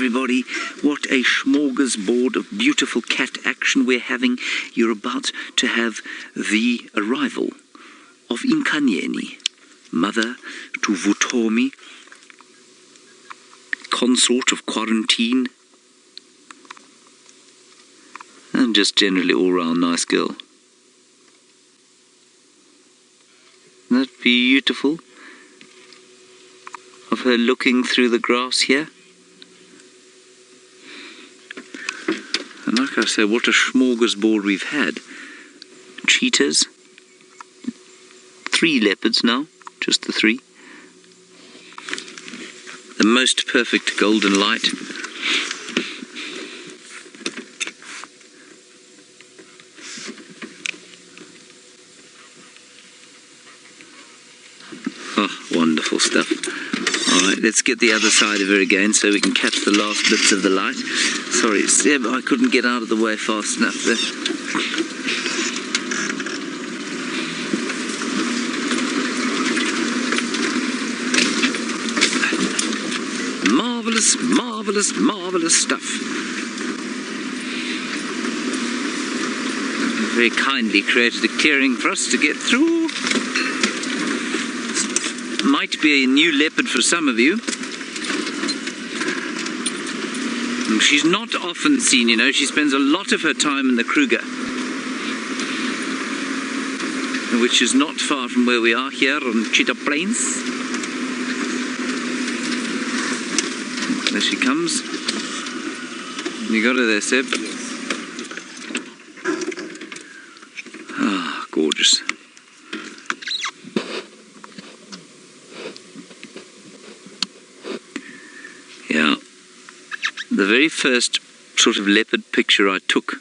everybody. What a smorgasbord of beautiful cat action we're having. You're about to have the arrival of Inkanyeni, mother to Vutomi, consort of Quarantine, and just generally all-round nice girl. Isn't that beautiful? Of her looking through the grass here. And like I say, what a smorgasbord we've had. Cheetahs. 3 leopards now, just the 3. The most perfect golden light. Oh, wonderful stuff. Alright, let's get the other side of her again so we can catch the last bits of the light. Sorry, Seb, I couldn't get out of the way fast enough there. Marvellous, marvellous, marvellous stuff. Very kindly created a clearing for us to get through. Might be a new leopard for some of you. She's not often seen, you know. She spends a lot of her time in the Kruger, which is not far from where we are here on Cheetah Plains. There she comes. You got her there, Seb. Ah, gorgeous. Yeah. The very first sort of leopard picture I took,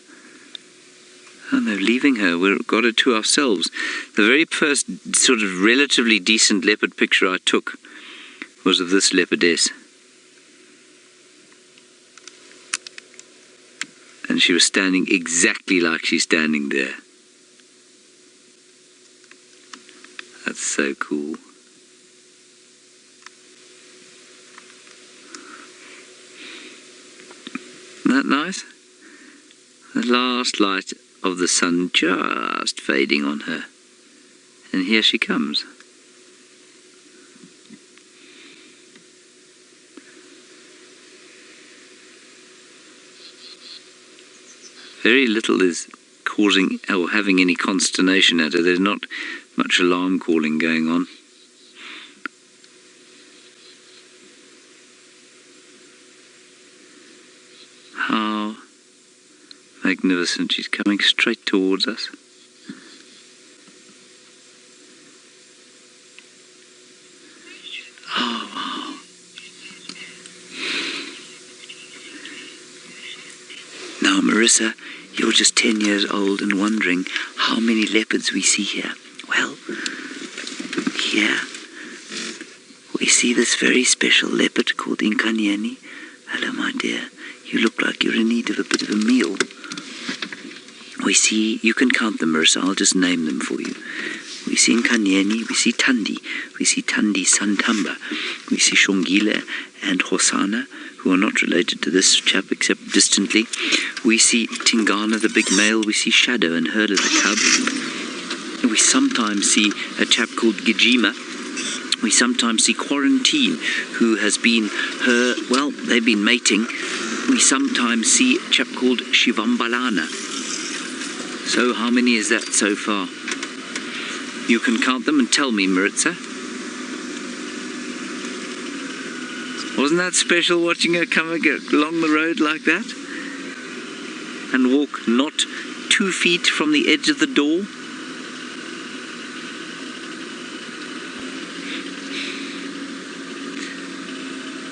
and they're leaving her, we've got her to ourselves. The very first sort of relatively decent leopard picture I took was of this leopardess. And she was standing exactly like she's standing there. That's so cool. Isn't that nice? The last light of the sun just fading on her. And here she comes. Very little is causing or having any consternation at her. There's not much alarm calling going on. How magnificent. She's coming straight towards us. Oh, wow. Now, Marissa, you're just 10 years old and wondering how many leopards we see here. Well, here we see this very special leopard called Inkanyeni. Hello, my dear. You look like you're in need of a bit of a meal. We see, you can count them, Marissa, I'll just name them for you. We see Inkanyeni, we see Thandi, we see Thandi Santamba, we see Shongile and Hosana, who are not related to this chap except distantly. We see Tingana, the big male, we see Shadow and her little cub. We sometimes see a chap called Djuma. We sometimes see Quarantine, who has been her, well, they've been mating. We sometimes see a chap called Shivambalana. So how many is that so far? You can count them and tell me, Maritza. Wasn't that special watching her come along the road like that? And walk not 2 feet from the edge of the door?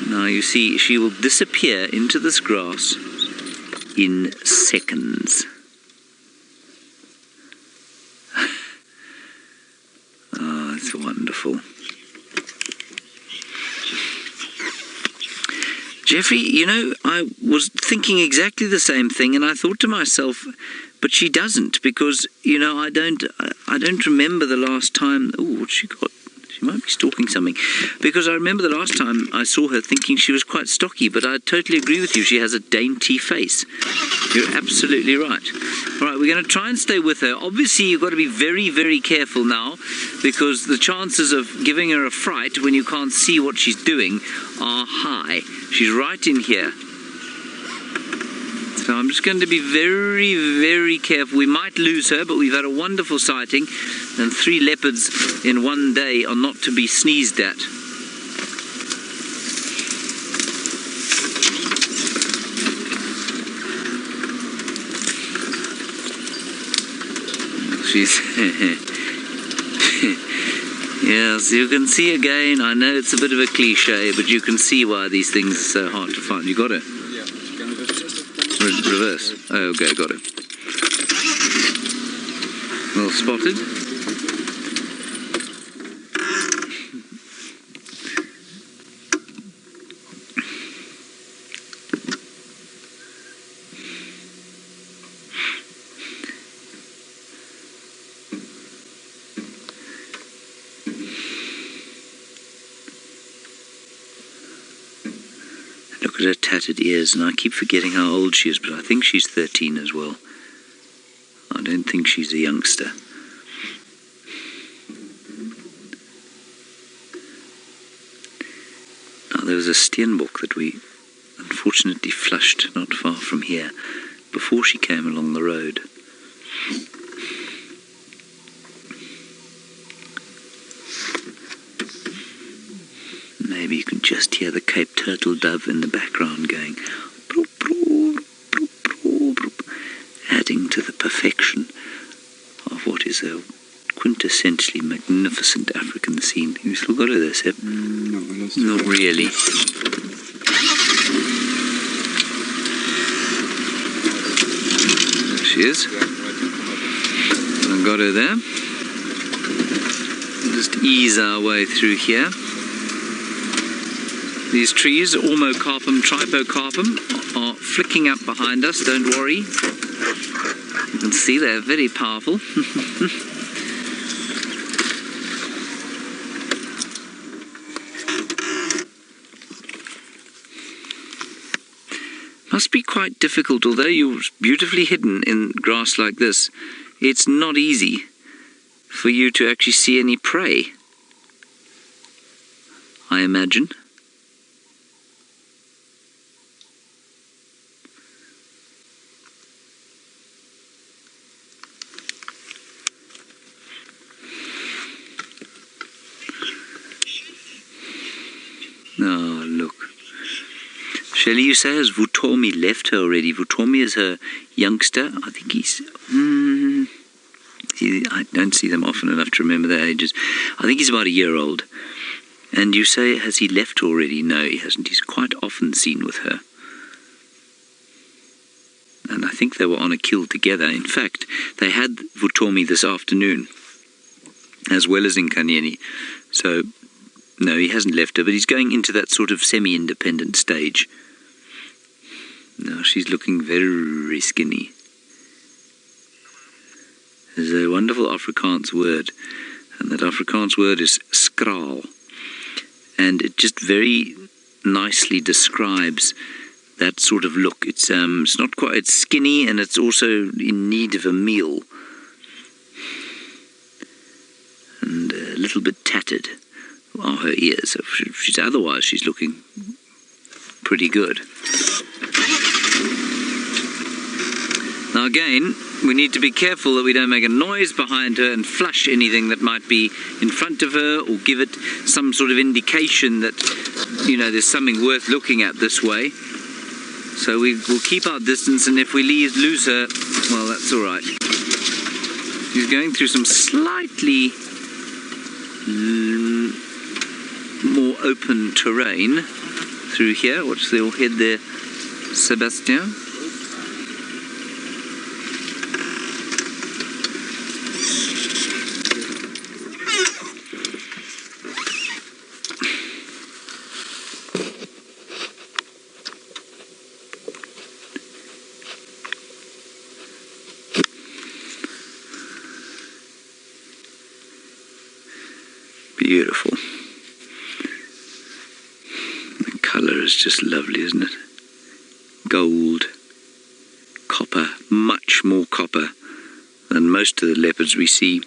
Now you see, she will disappear into this grass in seconds. Oh, it's wonderful. Jeffrey, you know, I was thinking exactly the same thing, and I thought to myself, but she doesn't, because, you know, I don't remember the last time. Oh, what's she got? She might be stalking something, because I remember the last time I saw her thinking she was quite stocky, but I totally agree with you. She has a dainty face. You're absolutely right. All right, we're going to try and stay with her. Obviously, you've got to be very, very careful now, because the chances of giving her a fright when you can't see what she's doing are high. She's right in here. So I'm just going to be very, very careful. We might lose her, but we've had a wonderful sighting, and 3 leopards in one day are not to be sneezed at. She's... Yes, you can see again. I know it's a bit of a cliche, but you can see why these things are so hard to find. You got it? Yeah, you can Reverse. Oh, okay, got it. Well spotted. Look at her tattered ears, and I keep forgetting how old she is, but I think she's 13 as well. I don't think she's a youngster. Now, there was a steenbok that we unfortunately flushed not far from here before she came along the road. Maybe you can just hear the Cape turtle dove in the background going broop, broop, broop, broop, broop, adding to the perfection of what is a quintessentially magnificent African scene. You still got her there, Seb? No, I lost Not really. There she is. I got her there. We'll just ease our way through here. These trees, Ormocarpum, Tripocarpum, are flicking up behind us, don't worry. You can see they're very powerful. Must be quite difficult, although you're beautifully hidden in grass like this. It's not easy for you to actually see any prey, I imagine. Oh, look. Shelley, you say has Vutomi left her already? Vutomi is her youngster. I think he's... I don't see them often enough to remember their ages. I think he's about a year old. And you say, has he left already? No, he hasn't. He's quite often seen with her. And I think they were on a kill together. In fact, they had Vutomi this afternoon, as well as Inkanyeni. So... no, he hasn't left her, but he's going into that sort of semi-independent stage. Now she's looking very skinny. There's a wonderful Afrikaans word, and that Afrikaans word is skraal. And it just very nicely describes that sort of look. It's not quite, it's skinny, and it's also in need of a meal. And a little bit tattered are her ears. Otherwise she's looking pretty good. Now again, we need to be careful that we don't make a noise behind her and flush anything that might be in front of her, or give it some sort of indication that, you know, there's something worth looking at this way. So we will keep our distance, and if we lose her, well, that's all right. She's going through some slightly more open terrain through here. Watch the old head there, Sebastian. Beautiful. The colour is just lovely, isn't it? Gold, copper, much more copper than most of the leopards we see.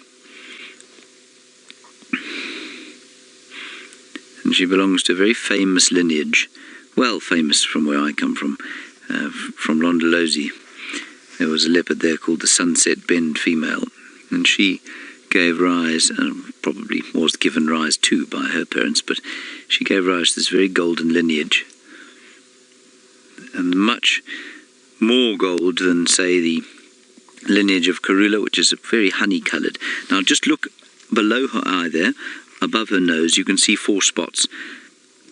And she belongs to a very famous lineage, well famous from where I come from Londolozi. There was a leopard there called the Sunset Bend female, and she gave rise, probably was given rise to by her parents, but she gave rise to this very golden lineage. And much more gold than, say, the lineage of Karula, which is very honey-coloured. Now just look below her eye there, above her nose, you can see 4 spots.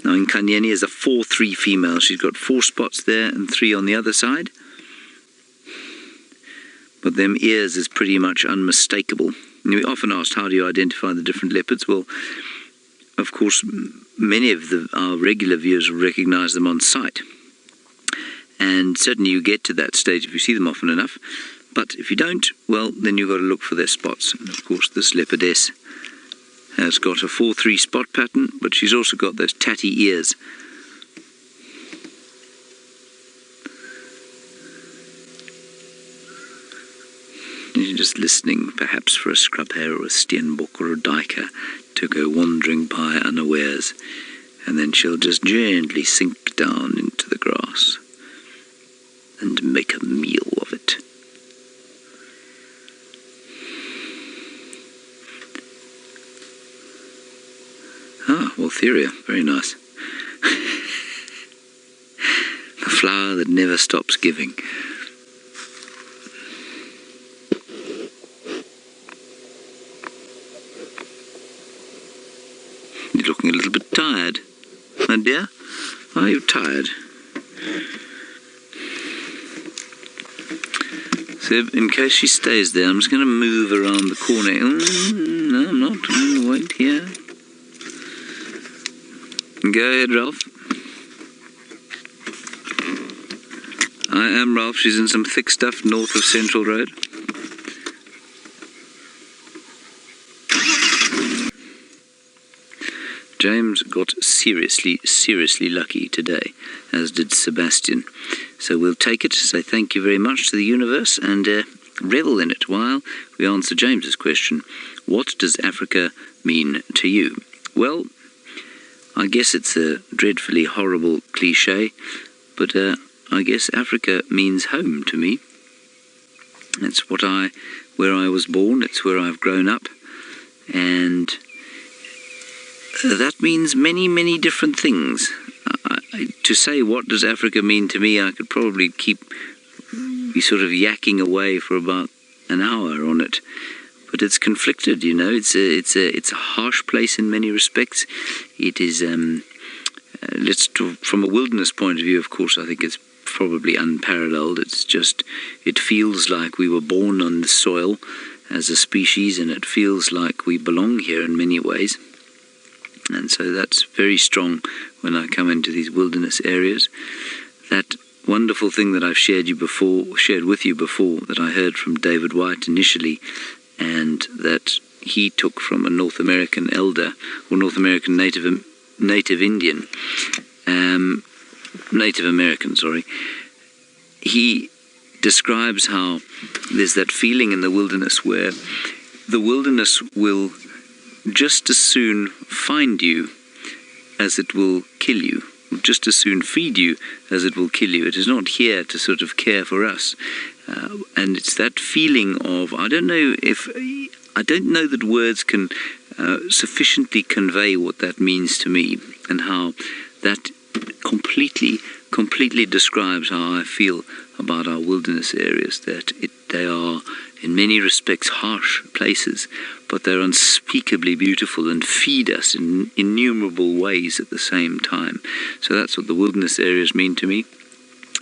Now Inkanyeni is a 4-3 female. She's got 4 spots there and 3 on the other side. But them ears is pretty much unmistakable. And we often asked, how do you identify the different leopards? Well, of course, many of our regular viewers will recognise them on sight. And certainly you get to that stage if you see them often enough. But if you don't, well, then you've got to look for their spots. And of course, this leopardess has got a 4-3 spot pattern, but she's also got those tatty ears. You're just listening, perhaps, for a scrub hare or a steenbok or a duiker to go wandering by unawares, and then she'll just gently sink down into the grass and make a meal of it. Ah, Waltheria, very nice. The flower that never stops giving. You're looking a little bit tired, my dear. Are you tired? So, in case she stays there, I'm just going to move around the corner. No, I'm not. I'm going to wait here. Go ahead, Ralph. I am Ralph. She's in some thick stuff north of Central Road. James got seriously lucky today, as did Sebastian. So we'll take it, say thank you very much to the universe, and revel in it while we answer James's question. What does Africa mean to you? Well, I guess it's a dreadfully horrible cliche, but I guess Africa means home to me. It's where I was born, it's where I've grown up, and that means many different things. To say what does Africa mean to me, I could probably be sort of yakking away for about an hour on it. But it's conflicted, you know. It's a harsh place in many respects. It is from a wilderness point of view, of course, I think it's probably unparalleled. It feels like we were born on the soil as a species, and it feels like we belong here in many ways. And so that's very strong when I come into these wilderness areas. That wonderful thing that I've shared with you before, that I heard from David White initially, and that he took from a North American elder, or North American Native American, sorry. He describes how there's that feeling in the wilderness where the wilderness will just as soon find you as it will kill you, just as soon feed you as it will kill you. It is not here to sort of care for us. And it's that feeling of, I don't know that words can sufficiently convey what that means to me, and how that completely describes how I feel about our wilderness areas, that they are in many respects harsh places, but they're unspeakably beautiful and feed us in innumerable ways at the same time. So that's what the wilderness areas mean to me.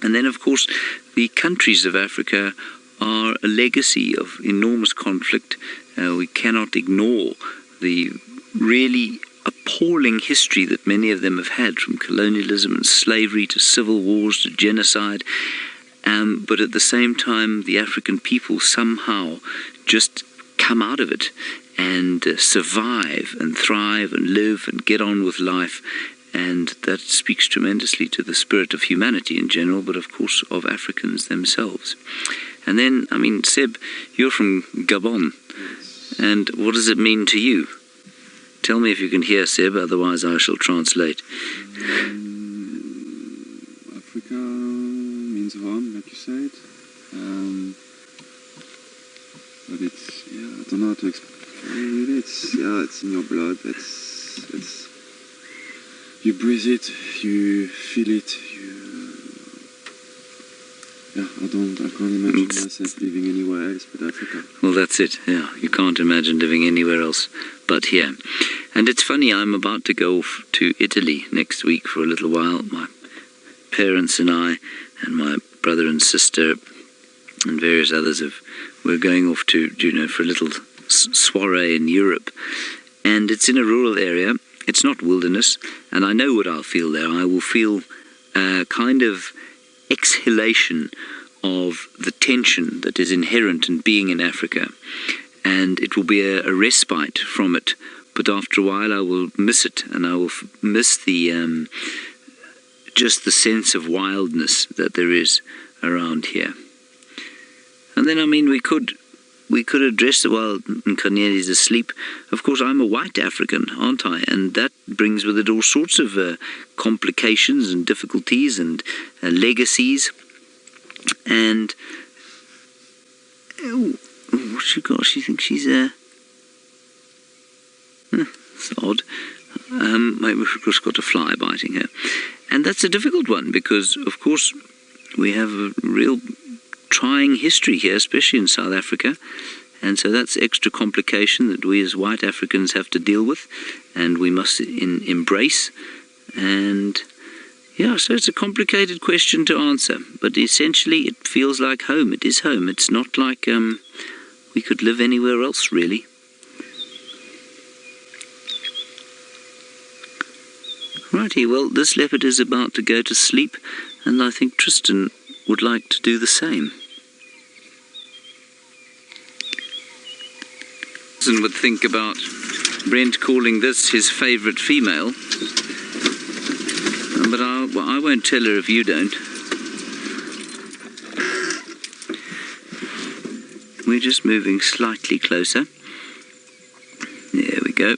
And then, of course, the countries of Africa are a legacy of enormous conflict. We cannot ignore the really appalling history that many of them have had, from colonialism and slavery to civil wars to genocide. But at the same time, the African people somehow just come out of it and survive and thrive and live and get on with life. And that speaks tremendously to the spirit of humanity in general, but of course of Africans themselves. And then, I mean, Seb, you're from Gabon, and what does it mean to you? Tell me if you can hear, Seb, otherwise I shall translate. Africa means home, like you said. But it's, I don't know how to explain it. It's in your blood. It's you breathe it, you feel it. I can't imagine myself living anywhere else but Africa. Well, that's it. Yeah, you can't imagine living anywhere else but here. And it's funny, I'm about to go off to Italy next week for a little while. My parents and I, and my brother and sister, and various others we're going off to, for a little soiree in Europe. And it's in a rural area. It's not wilderness. And I know what I'll feel there. I will feel a kind of exhalation of the tension that is inherent in being in Africa. And it will be a respite from it. But after a while I will miss it. And I will miss the just the sense of wildness that there is around here. And then, I mean, we could address it while Inkanyeni is asleep. Of course, I'm a white African, aren't I? And that brings with it all sorts of complications and difficulties and legacies. And what's she got? She thinks she's it's odd. Maybe we've just got a fly biting her. And that's a difficult one because, of course, we have a real trying history here, especially in South Africa, and so that's extra complication that we as white Africans have to deal with, and we must embrace. And so it's a complicated question to answer, but essentially it feels like home. It is home. It's not like we could live anywhere else, really. Righty, well, this leopard is about to go to sleep, and I think Tristan would like to do the same. Tristan would think about Brent calling this his favourite female, but I won't tell her if you don't. We're just moving slightly closer. There we go.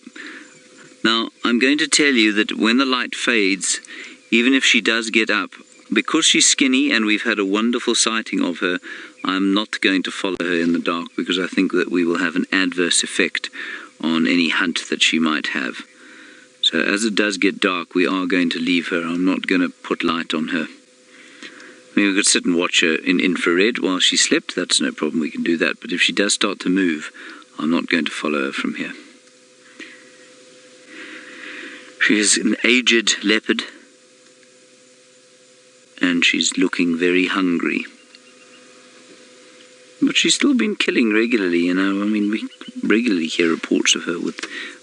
Now, I'm going to tell you that when the light fades, even if she does get up, because she's skinny and we've had a wonderful sighting of her, I'm not going to follow her in the dark because I think that we will have an adverse effect on any hunt that she might have. So as it does get dark, we are going to leave her. I'm not going to put light on her. I mean, we could sit and watch her in infrared while she slept. That's no problem. We can do that. But if she does start to move, I'm not going to follow her from here. She is an aged leopard, and she's looking very hungry. But she's still been killing regularly, I mean, we regularly hear reports of her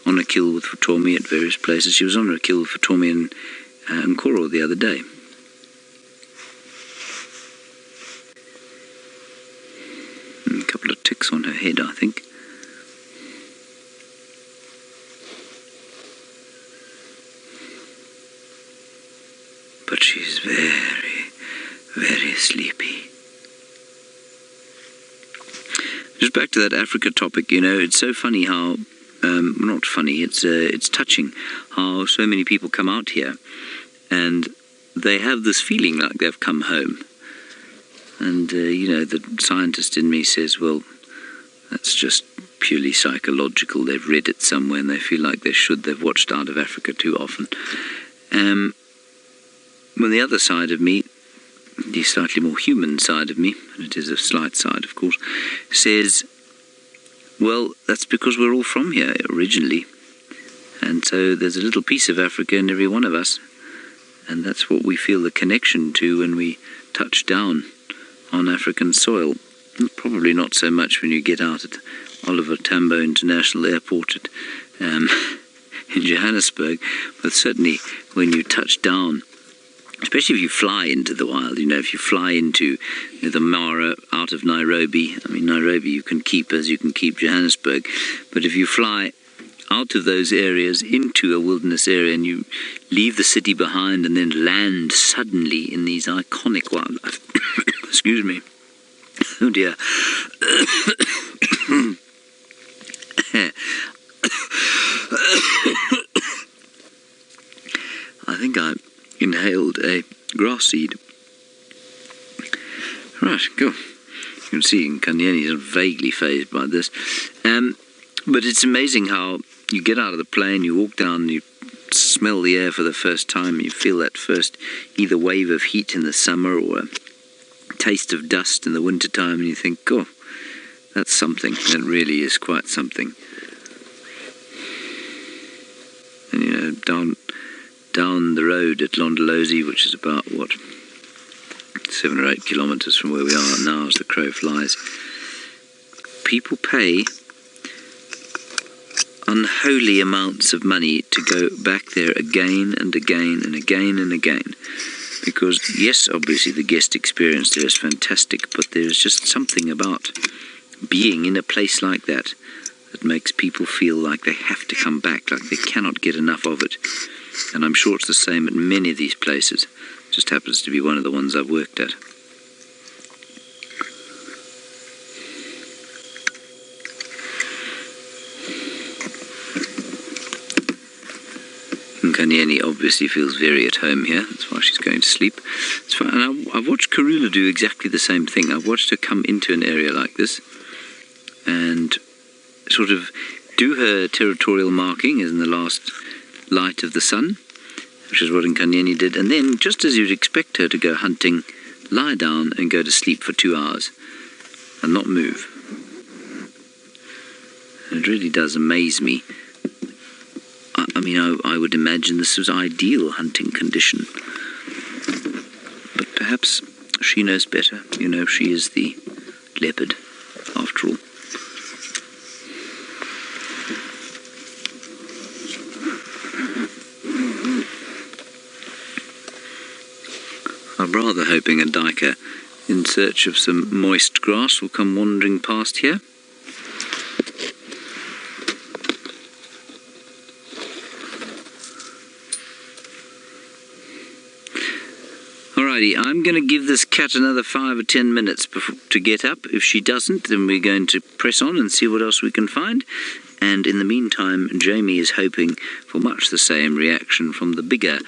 on a kill with Futomi at various places. She was on a kill with Futomi in Nkoro the other day. And a couple of ticks on her head, I think. But she's very, very sleepy. Just back to that Africa topic, it's so funny how, not funny, it's touching how so many people come out here and they have this feeling like they've come home. And, the scientist in me says, well, that's just purely psychological. They've read it somewhere and they feel like they've watched Out of Africa too often. Well, the other side of me, the slightly more human side of me, and it is a slight side, of course, says, well, that's because we're all from here originally. And so there's a little piece of Africa in every one of us. And that's what we feel the connection to when we touch down on African soil. Probably not so much when you get out at Oliver Tambo International Airport in Johannesburg, but certainly when you touch down especially if you fly into the wild. You know, if you fly into the Mara out of Nairobi, I mean, Nairobi you can keep as you can keep Johannesburg, but if you fly out of those areas into a wilderness area and you leave the city behind and then land suddenly in these iconic wildlife. Excuse me. Oh dear. I think I inhaled a grass seed. Right, cool. You can see Inkanyeni is vaguely phased by this. But it's amazing how you get out of the plane, you walk down, you smell the air for the first time, you feel that first either wave of heat in the summer or a taste of dust in the winter time, and you think, oh, that's something. That really is quite something. And you know, down the road at Londolozi, which is about, 7 or 8 kilometres from where we are now as the crow flies, people pay unholy amounts of money to go back there again and again and again and again. Because, yes, obviously the guest experience there is fantastic, but there's just something about being in a place like that that makes people feel like they have to come back, like they cannot get enough of it. And I'm sure it's the same at many of these places. It just happens to be one of the ones I've worked at. Inkanyeni obviously feels very at home here. That's why she's going to sleep. It's fine. And I've watched Karula do exactly the same thing. I've watched her come into an area like this and sort of do her territorial marking in the last light of the sun, which is what Inkanyeni did. And then, just as you'd expect her to go hunting, lie down and go to sleep for 2 hours and not move. And it really does amaze me. I mean, I would imagine this was ideal hunting condition. But perhaps she knows better. You know, she is the leopard, after all. I'm rather hoping a duiker in search of some moist grass will come wandering past here. Alrighty, I'm going to give this cat another 5 or 10 minutes to get up. If she doesn't, then we're going to press on and see what else we can find. And in the meantime, Jamie is hoping for much the same reaction from the bigger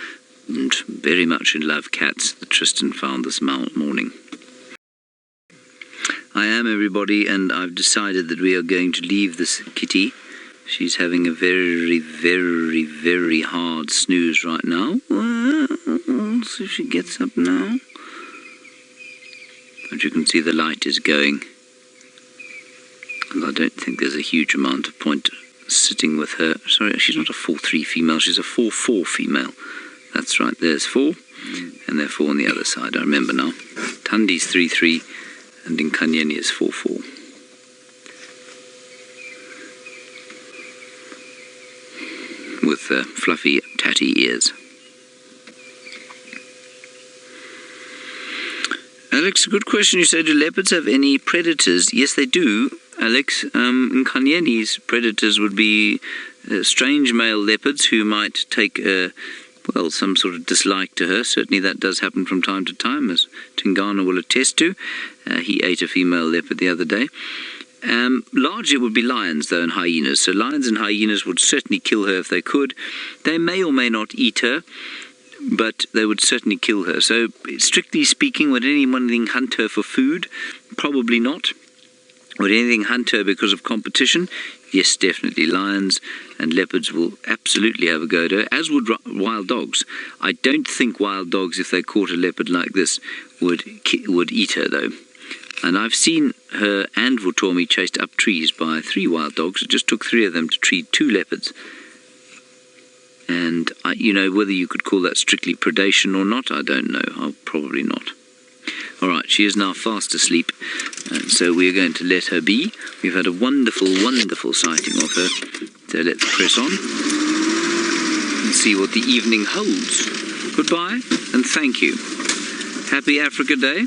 and very much in love cats that Tristan found this morning. I am, everybody, and I've decided that we are going to leave this kitty. She's having a very, very, very hard snooze right now. Well, so she gets up now. But you can see the light is going. And I don't think there's a huge amount of point sitting with her. Sorry, she's not a 4-3 female, she's a 4-4 female. That's right, there's 4, and there are 4 on the other side, I remember now. Tandi's 3-3, and Inkanyeni is 4-4. With fluffy, tatty ears. Alex, a good question. You say, do leopards have any predators? Yes, they do, Alex. Inkanyeni's predators would be strange male leopards who might take some sort of dislike to her. Certainly that does happen from time to time, as Tingana will attest to. He ate a female leopard the other day. Largely it would be lions, though, and hyenas. So lions and hyenas would certainly kill her if they could. They may or may not eat her, but they would certainly kill her. So, strictly speaking, would anyone hunt her for food? Probably not. Would anything hunt her because of competition? Yes, definitely. Lions and leopards will absolutely have a go at her, as would wild dogs. I don't think wild dogs, if they caught a leopard like this, would eat her, though. And I've seen her and Vutomi chased up trees by 3 wild dogs. It just took 3 of them to treat 2 leopards. And, whether you could call that strictly predation or not, I don't know. Probably not. All right, she is now fast asleep, and so we're going to let her be. We've had a wonderful, wonderful sighting of her. So let's press on and see what the evening holds. Goodbye and thank you. Happy Africa Day.